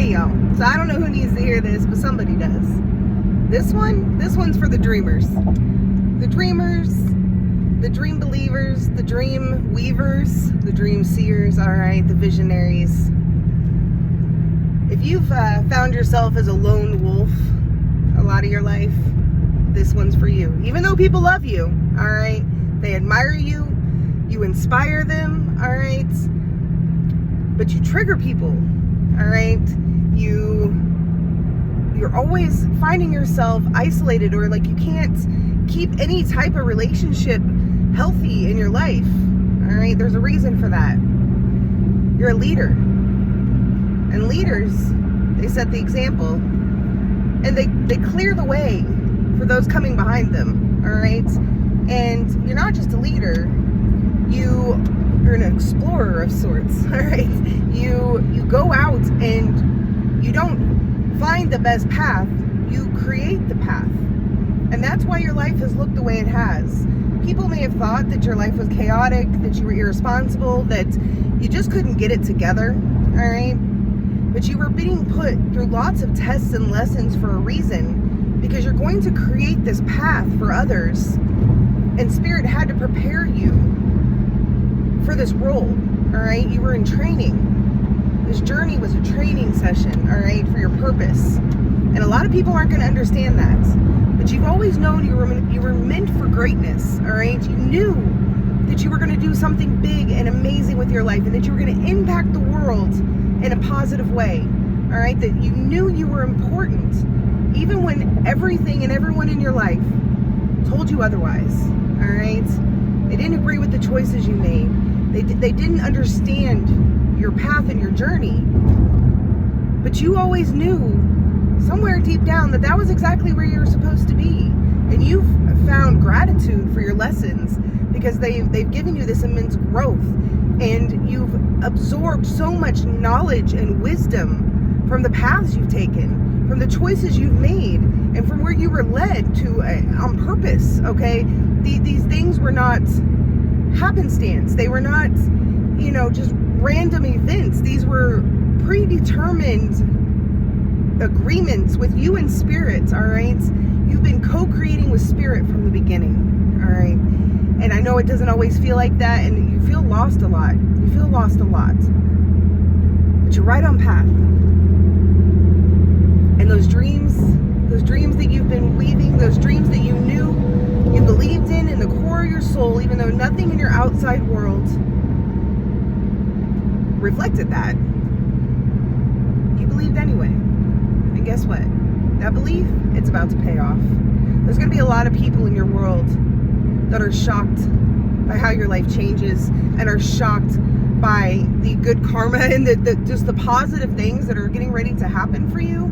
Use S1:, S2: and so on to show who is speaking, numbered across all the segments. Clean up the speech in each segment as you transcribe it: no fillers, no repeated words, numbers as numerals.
S1: me, y'all. So I don't know who needs to hear this, but somebody does. This one's for the dreamers. The dreamers, the dream believers, the dream weavers, the dream seers, all right, the visionaries. If you've found yourself as a lone wolf a lot of your life, this one's for you. Even though people love you, all right, they admire you, you inspire them, all right, but you trigger people, all right, you're always finding yourself isolated, or like you can't keep any type of relationship healthy in your life, all right. There's a reason for that. You're a leader, and leaders, they set the example, and they clear the way for those coming behind them, all right. And you're not just a leader, you're an explorer of sorts, all right. You go out and you don't find the best path, you create the path. And that's why your life has looked the way it has. People may have thought that your life was chaotic, that you were irresponsible, that you just couldn't get it together, all right. But you were being put through lots of tests and lessons for a reason, because you're going to create this path for others. And Spirit had to prepare you for this role, all right? You were in training. This journey was a training session, all right, for your purpose. And a lot of people aren't going to understand that. But you've always known you were meant for greatness, all right? You knew that you were going to do something big and amazing with your life, and that you were going to impact the world in a positive way, all right? That you knew you were important, even when everything and everyone in your life told you otherwise, all right? They didn't agree with the choices you made. They didn't understand your path and your journey. But you always knew somewhere deep down that was exactly where you were supposed to be. And you've found gratitude for your lessons, because they've given you this immense growth. And you've absorbed so much knowledge and wisdom from the paths you've taken, from the choices you've made, and from where you were led to on purpose, okay? These things were not happenstance. They were not, just random events. These were predetermined agreements with you and Spirit, all right? You've been co-creating with Spirit from the beginning, all right? And I know it doesn't always feel like that, and you feel lost a lot. You feel lost a lot. But you're right on path. And those dreams that you've been weaving, those dreams that you knew you believed in the core of your soul, even though nothing in your outside world reflected that, you believed anyway. And guess what? That belief, it's about to pay off. There's going to be a lot of people in your world that are shocked by how your life changes, and are shocked by the good karma and just the positive things that are getting ready to happen for you.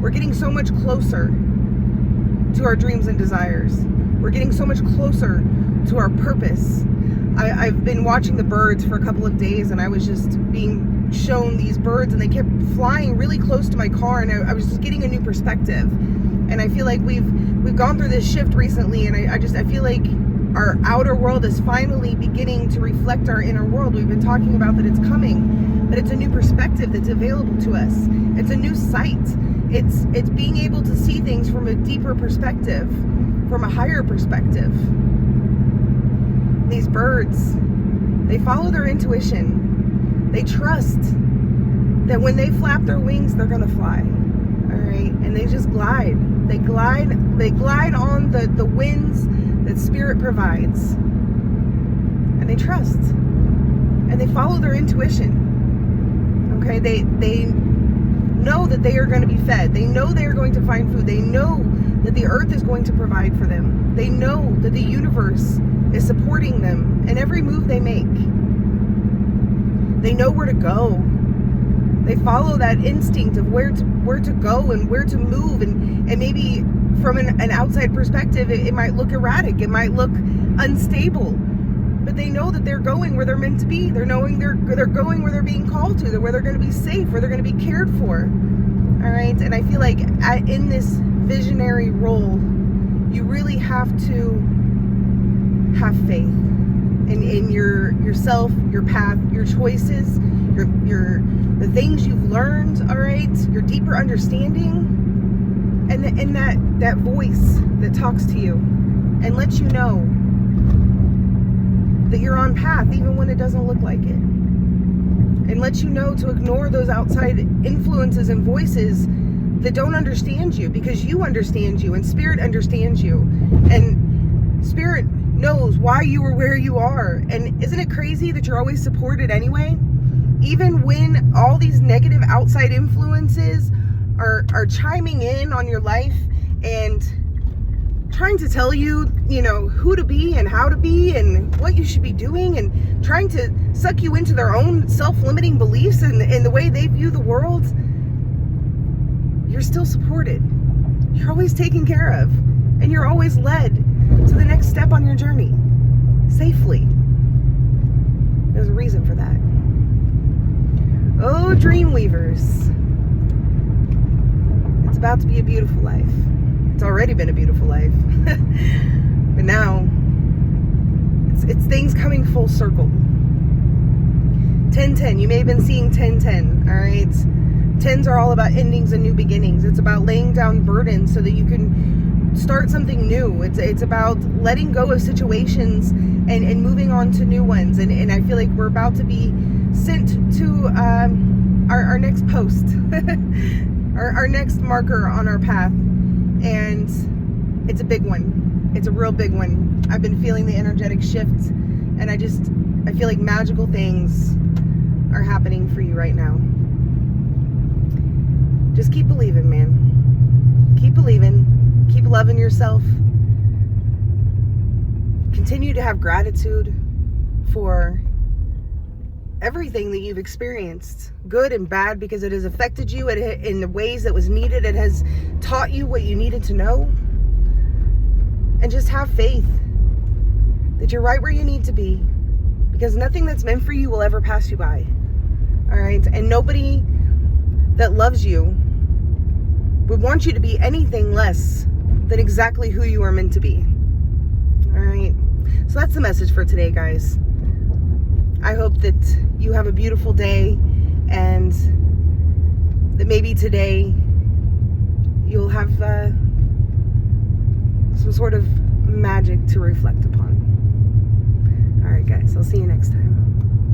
S1: We're getting so much closer to our dreams and desires. We're getting so much closer to our purpose. I've been watching the birds for a couple of days, and I was just being shown these birds, and they kept flying really close to my car, and I was just getting a new perspective. And I feel like we've gone through this shift recently, and I feel like our outer world is finally beginning to reflect our inner world. We've been talking about that it's coming, but it's a new perspective that's available to us. It's a new sight. It's being able to see things from a deeper perspective, from a higher perspective. These birds, they follow their intuition. They trust that when they flap their wings, they're gonna fly. All right, and they just glide. They glide on the winds that Spirit provides, and they trust, and they follow their intuition. Okay, they know that they are going to be fed. They know they are going to find food. They know that the earth is going to provide for them. They know that the universe is supporting them in every move they make. They know where to go. They follow that instinct of where to go and where to move, and maybe from an outside perspective, it might look erratic. It might look unstable. But they know that they're going where they're meant to be. They're knowing they're going where they're being called to. Where they're going to be safe, where they're going to be cared for. All right. And I feel like in this visionary role, you really have to have faith in yourself, your path, your choices, the things you've learned. All right. right? Your deeper understanding, and that voice that talks to you and lets you know that you're on path even when it doesn't look like it, and lets you know to ignore those outside influences and voices that don't understand you, because you understand you and Spirit understands you, and Spirit knows why you are where you are. And isn't it crazy that you're always supported anyway? Even when all these negative outside influences are chiming in on your life and trying to tell you, you know, who to be and how to be and what you should be doing, and trying to suck you into their own self-limiting beliefs and the way they view the world, you're still supported. You're always taken care of, and you're always led to the next step on your journey safely. There's a reason for that. Oh, dream weavers. It's about to be a beautiful life. It's already been a beautiful life. But now, it's things coming full circle. 10-10. You may have been seeing 10-10, all right? 10s are all about endings and new beginnings. It's about laying down burdens so that you can start something new. It's about letting go of situations and moving on to new ones. And I feel like we're about to be sent to our next post. Our next marker on our path, and it's a big one. It's a real big one. I've been feeling the energetic shift, and I feel like magical things are happening for you right now. Just keep believing, man. Keep believing. Keep loving yourself. Continue to have gratitude for everything that you've experienced, good and bad, because it has affected you in the ways that was needed. It has taught you what you needed to know. And just have faith that you're right where you need to be, because nothing that's meant for you will ever pass you by. All right? And nobody that loves you would want you to be anything less than exactly who you are meant to be. All right? So that's the message for today, guys. I hope that you have a beautiful day, and that maybe today you'll have some sort of magic to reflect upon. All right, guys, I'll see you next time.